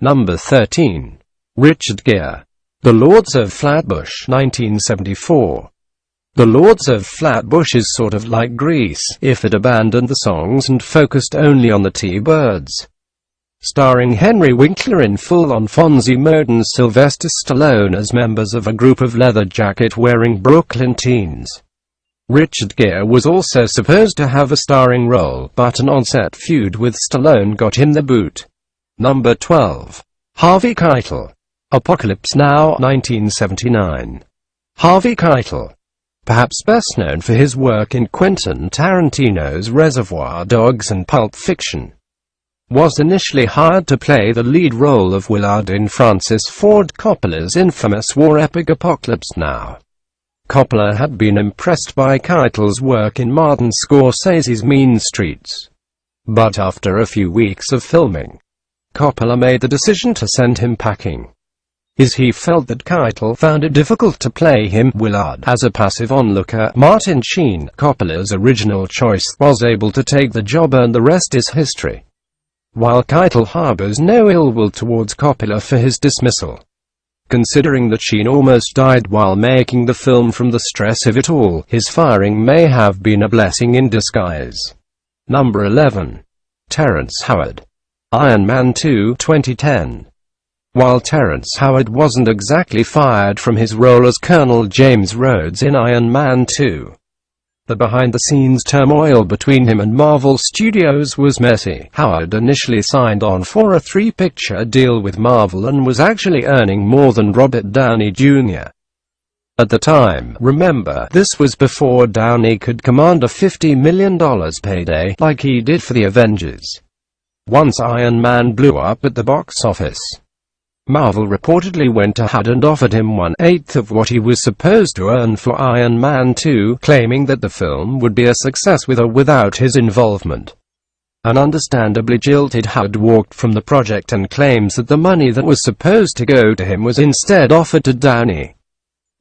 Number 13. Richard Gere. The Lords of Flatbush, 1974. The Lords of Flatbush is sort of like Grease, if it abandoned the songs and focused only on the T-Birds. Starring Henry Winkler in full-on Fonzie mode and Sylvester Stallone as members of a group of leather jacket-wearing Brooklyn teens. Richard Gere was also supposed to have a starring role, but an on-set feud with Stallone got him the boot. Number 12. Harvey Keitel. Apocalypse Now, 1979. Harvey Keitel, perhaps best known for his work in Quentin Tarantino's Reservoir Dogs and Pulp Fiction, was initially hired to play the lead role of Willard in Francis Ford Coppola's infamous war epic Apocalypse Now. Coppola had been impressed by Keitel's work in Martin Scorsese's Mean Streets. But after a few weeks of filming, Coppola made the decision to send him packing, as he felt that Keitel found it difficult to play him, Willard, as a passive onlooker. Martin Sheen, Coppola's original choice, was able to take the job, and the rest is history. While Keitel harbors no ill will towards Coppola for his dismissal, considering that Sheen almost died while making the film from the stress of it all, his firing may have been a blessing in disguise. Number 11. Terrence Howard. Iron Man 2, 2010. While Terrence Howard wasn't exactly fired from his role as Colonel James Rhodes in Iron Man 2, the behind-the-scenes turmoil between him and Marvel Studios was messy. Howard initially signed on for a 3-picture deal with Marvel and was actually earning more than Robert Downey Jr. at the time. Remember, this was before Downey could command a $50 million payday, like he did for the Avengers. Once Iron Man blew up at the box office, Marvel reportedly went to Howard and offered him 1/8 of what he was supposed to earn for Iron Man 2, claiming that the film would be a success with or without his involvement. An understandably jilted Howard walked from the project and claims that the money that was supposed to go to him was instead offered to Downey.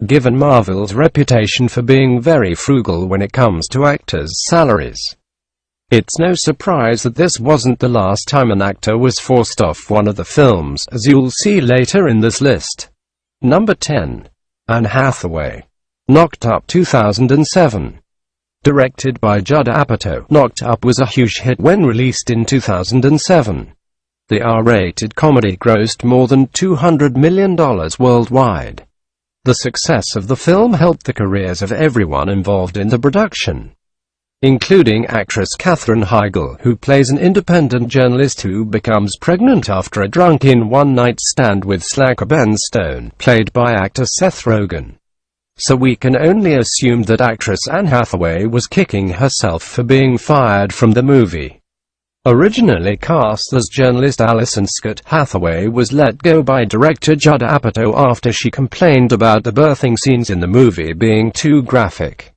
Given Marvel's reputation for being very frugal when it comes to actors' salaries, it's no surprise that this wasn't the last time an actor was forced off one of the films, as you'll see later in this list. Number 10. Anne Hathaway. Knocked Up, 2007. Directed by Judd Apatow, Knocked Up was a huge hit when released in 2007. The R-rated comedy grossed more than $200 million worldwide. The success of the film helped the careers of everyone involved in the production, including actress Katherine Heigl, who plays an independent journalist who becomes pregnant after a drunken one-night stand with slacker Ben Stone, played by actor Seth Rogen. So we can only assume that actress Anne Hathaway was kicking herself for being fired from the movie. Originally cast as journalist Alison Scott, Hathaway was let go by director Judd Apatow after she complained about the birthing scenes in the movie being too graphic.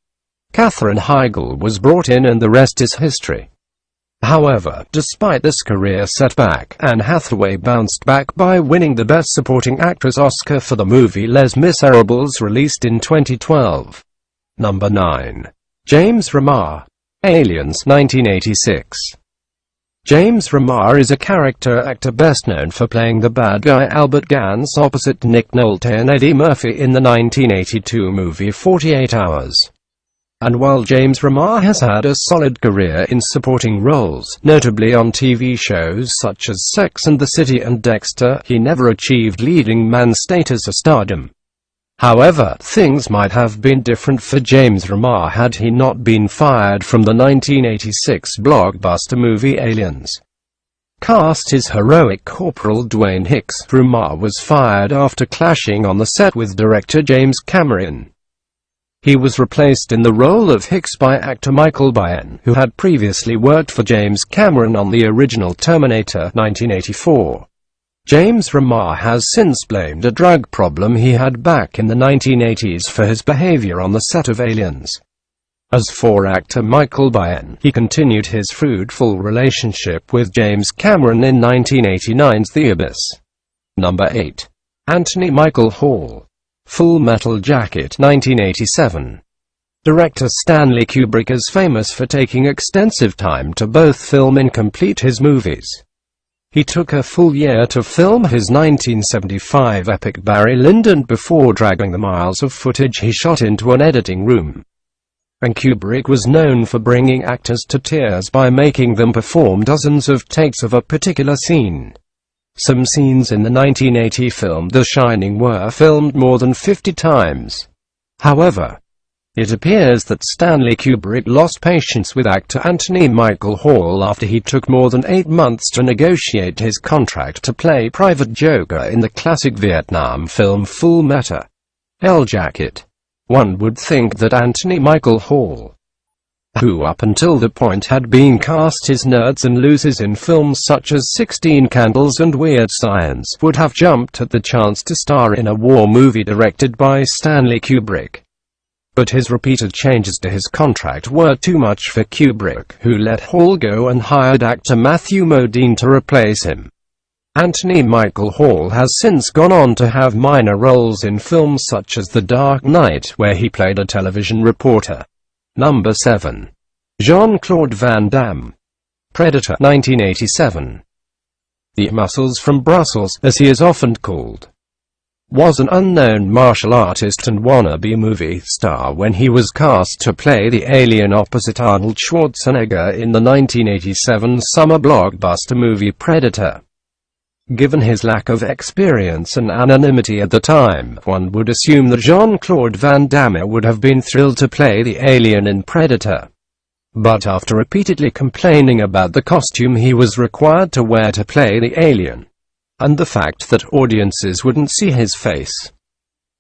Katherine Heigl was brought in and the rest is history. However, despite this career setback, Anne Hathaway bounced back by winning the Best Supporting Actress Oscar for the movie Les Miserables, released in 2012. Number 9. James Remar. Aliens, 1986. James Remar is a character actor best known for playing the bad guy Albert Gans opposite Nick Nolte and Eddie Murphy in the 1982 movie 48 Hours. And while James Remar has had a solid career in supporting roles, notably on TV shows such as Sex and the City and Dexter, he never achieved leading man status or stardom. However, things might have been different for James Remar had he not been fired from the 1986 blockbuster movie Aliens. Cast as heroic Corporal Dwayne Hicks, Remar was fired after clashing on the set with director James Cameron. He was replaced in the role of Hicks by actor Michael Biehn, who had previously worked for James Cameron on the original Terminator, 1984. James Remar has since blamed a drug problem he had back in the 1980s for his behavior on the set of Aliens. As for actor Michael Biehn, he continued his fruitful relationship with James Cameron in 1989's The Abyss. Number 8. Anthony Michael Hall. Full Metal Jacket, 1987. Director Stanley Kubrick is famous for taking extensive time to both film and complete his movies. He took a full year to film his 1975 epic Barry Lyndon before dragging the miles of footage he shot into an editing room. And Kubrick was known for bringing actors to tears by making them perform dozens of takes of a particular scene. Some scenes in the 1980 film The Shining were filmed more than 50 times. However, it appears that Stanley Kubrick lost patience with actor Anthony Michael Hall after he took more than 8 months to negotiate his contract to play Private Joker in the classic Vietnam film Full Metal Jacket. One would think that Anthony Michael Hall, who up until the point had been cast as nerds and losers in films such as 16 Candles and Weird Science, would have jumped at the chance to star in a war movie directed by Stanley Kubrick. But his repeated changes to his contract were too much for Kubrick, who let Hall go and hired actor Matthew Modine to replace him. Anthony Michael Hall has since gone on to have minor roles in films such as The Dark Knight, where he played a television reporter. Number 7. Jean-Claude Van Damme. Predator, 1987. The Muscles from Brussels, as he is often called, was an unknown martial artist and wannabe movie star when he was cast to play the alien opposite Arnold Schwarzenegger in the 1987 summer blockbuster movie Predator. Given his lack of experience and anonymity at the time, one would assume that Jean-Claude Van Damme would have been thrilled to play the alien in Predator. But after repeatedly complaining about the costume he was required to wear to play the alien, and the fact that audiences wouldn't see his face,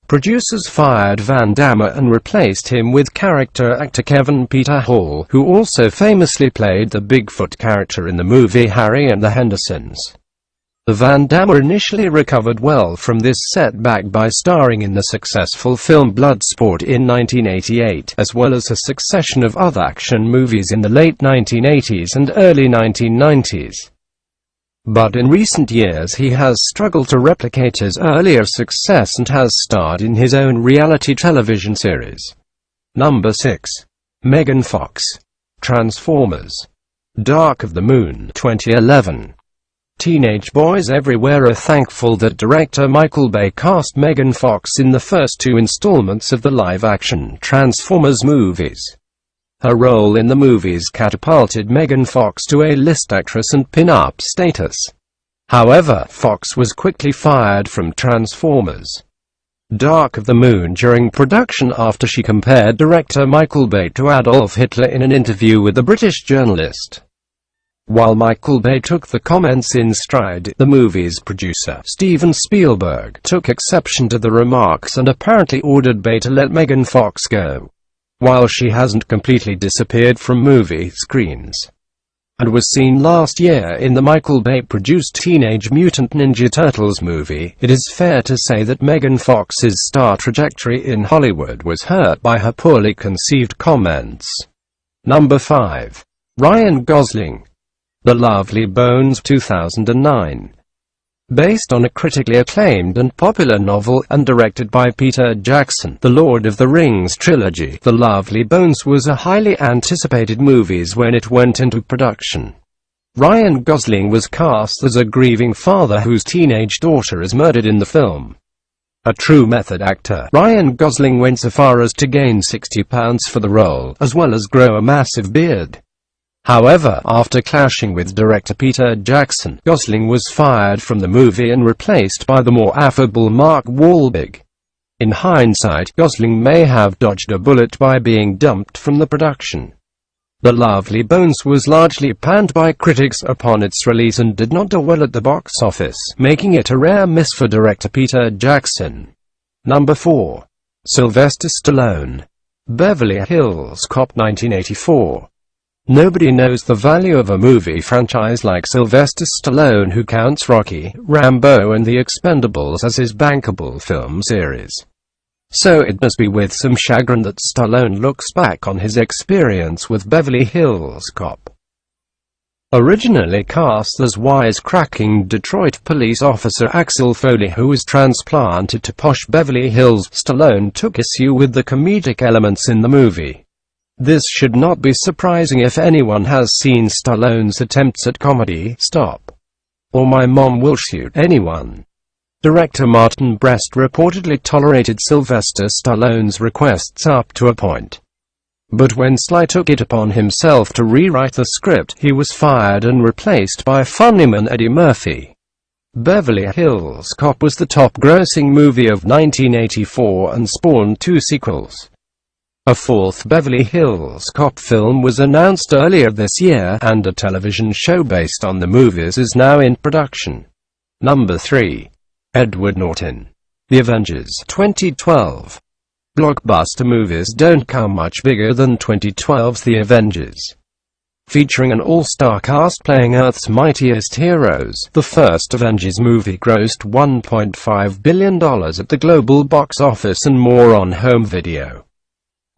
producers fired Van Damme and replaced him with character actor Kevin Peter Hall, who also famously played the Bigfoot character in the movie Harry and the Hendersons. Van Damme initially recovered well from this setback by starring in the successful film Bloodsport in 1988, as well as a succession of other action movies in the late 1980s and early 1990s. But in recent years he has struggled to replicate his earlier success and has starred in his own reality television series. Number 6. Megan Fox. Transformers. Dark of the Moon, 2011. Teenage boys everywhere are thankful that director Michael Bay cast Megan Fox in the first 2 installments of the live-action Transformers movies. Her role in the movies catapulted Megan Fox to A-list actress and pin-up status. However, Fox was quickly fired from Transformers. Dark of the Moon during production after she compared director Michael Bay to Adolf Hitler in an interview with a British journalist. While Michael Bay took the comments in stride, the movie's producer, Steven Spielberg, took exception to the remarks and apparently ordered Bay to let Megan Fox go. While she hasn't completely disappeared from movie screens, and was seen last year in the Michael Bay-produced Teenage Mutant Ninja Turtles movie, it is fair to say that Megan Fox's star trajectory in Hollywood was hurt by her poorly conceived comments. Number 5. Ryan Gosling. The Lovely Bones, 2009. Based on a critically acclaimed and popular novel, and directed by Peter Jackson, The Lord of the Rings trilogy, The Lovely Bones was a highly anticipated movie when it went into production. Ryan Gosling was cast as a grieving father whose teenage daughter is murdered in the film. A true method actor, Ryan Gosling went so far as to gain 60 pounds for the role, as well as grow a massive beard. However, after clashing with director Peter Jackson, Gosling was fired from the movie and replaced by the more affable Mark Wahlberg. In hindsight, Gosling may have dodged a bullet by being dumped from the production. The Lovely Bones was largely panned by critics upon its release and did not do well at the box office, making it a rare miss for director Peter Jackson. Number 4. Sylvester Stallone. Beverly Hills Cop, 1984. Nobody knows the value of a movie franchise like Sylvester Stallone, who counts Rocky, Rambo and The Expendables as his bankable film series. So it must be with some chagrin that Stallone looks back on his experience with Beverly Hills Cop. Originally cast as wisecracking Detroit police officer Axel Foley, who was transplanted to posh Beverly Hills, Stallone took issue with the comedic elements in the movie. This should not be surprising if anyone has seen Stallone's attempts at comedy. Stop. or my mom will shoot anyone. Director Martin Brest reportedly tolerated Sylvester Stallone's requests up to a point. But when Sly took it upon himself to rewrite the script, he was fired and replaced by funnyman Eddie Murphy. Beverly Hills Cop was the top-grossing movie of 1984 and spawned 2 sequels. A 4th Beverly Hills Cop film was announced earlier this year, and a television show based on the movies is now in production. Number 3. Edward Norton. The Avengers 2012. Blockbuster movies don't come much bigger than 2012's The Avengers. Featuring an all-star cast playing Earth's mightiest heroes, the first Avengers movie grossed $1.5 billion at the global box office and more on home video.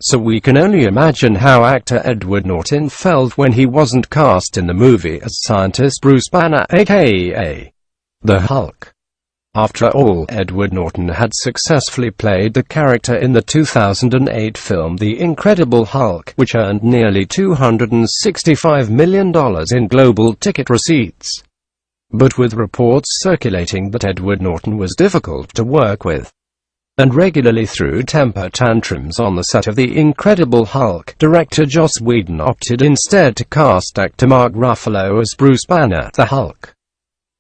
So we can only imagine how actor Edward Norton felt when he wasn't cast in the movie as scientist Bruce Banner, aka the Hulk. After all, Edward Norton had successfully played the character in the 2008 film The Incredible Hulk, which earned nearly $265 million in global ticket receipts. But with reports circulating that Edward Norton was difficult to work with and regularly threw temper tantrums on the set of The Incredible Hulk, director Joss Whedon opted instead to cast actor Mark Ruffalo as Bruce Banner, the Hulk.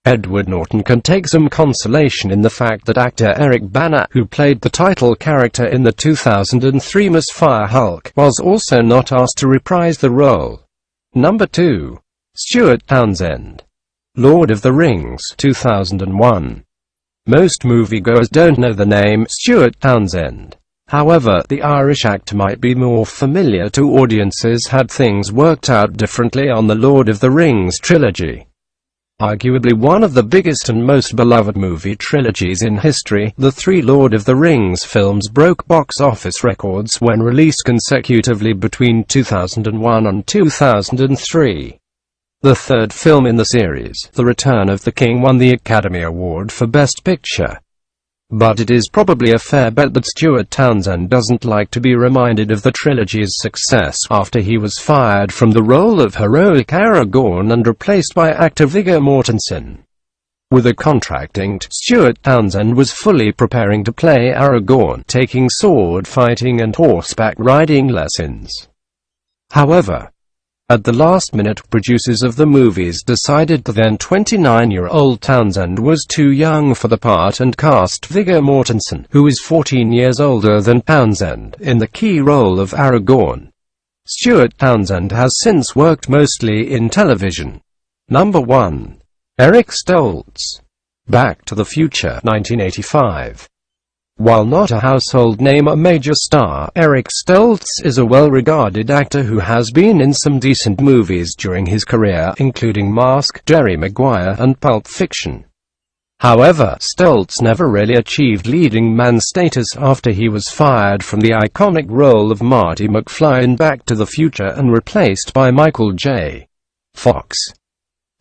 Edward Norton can take some consolation in the fact that actor Eric Bana, who played the title character in the 2003 Misfire Hulk, was also not asked to reprise the role. Number 2. Stuart Townsend. Lord of the Rings 2001. Most moviegoers don't know the name Stuart Townsend. However, the Irish actor might be more familiar to audiences had things worked out differently on the Lord of the Rings trilogy. Arguably one of the biggest and most beloved movie trilogies in history, the 3 Lord of the Rings films broke box office records when released consecutively between 2001 and 2003. The third film in the series, The Return of the King, won the Academy Award for Best Picture. But it is probably a fair bet that Stuart Townsend doesn't like to be reminded of the trilogy's success after he was fired from the role of heroic Aragorn and replaced by actor Viggo Mortensen. With a contract inked, Stuart Townsend was fully preparing to play Aragorn, taking sword fighting and horseback riding lessons. However, at the last minute, producers of the movies decided the then 29-year-old Townsend was too young for the part and cast Viggo Mortensen, who is 14 years older than Townsend, in the key role of Aragorn. Stuart Townsend has since worked mostly in television. Number 1. Eric Stoltz. Back to the Future 1985. While not a household name or major star, Eric Stoltz is a well-regarded actor who has been in some decent movies during his career, including Mask, Jerry Maguire, and Pulp Fiction. However, Stoltz never really achieved leading man status after he was fired from the iconic role of Marty McFly in Back to the Future and replaced by Michael J. Fox.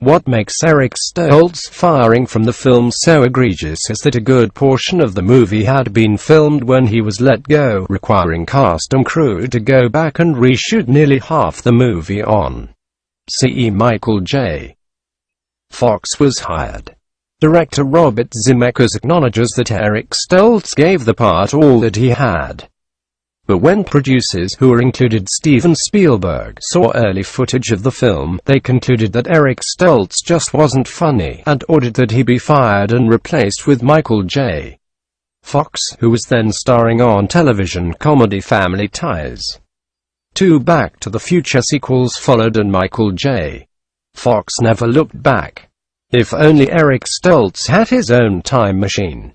What makes Eric Stoltz's firing from the film so egregious is that a good portion of the movie had been filmed when he was let go, requiring cast and crew to go back and reshoot nearly half the movie on CE. Michael J. Fox was hired. Director Robert Zemeckis acknowledges that Eric Stoltz gave the part all that he had. But when producers, who included Steven Spielberg, saw early footage of the film, they concluded that Eric Stoltz just wasn't funny, and ordered that he be fired and replaced with Michael J. Fox, who was then starring on television comedy Family Ties. 2 Back to the Future sequels followed and Michael J. Fox never looked back. If only Eric Stoltz had his own time machine.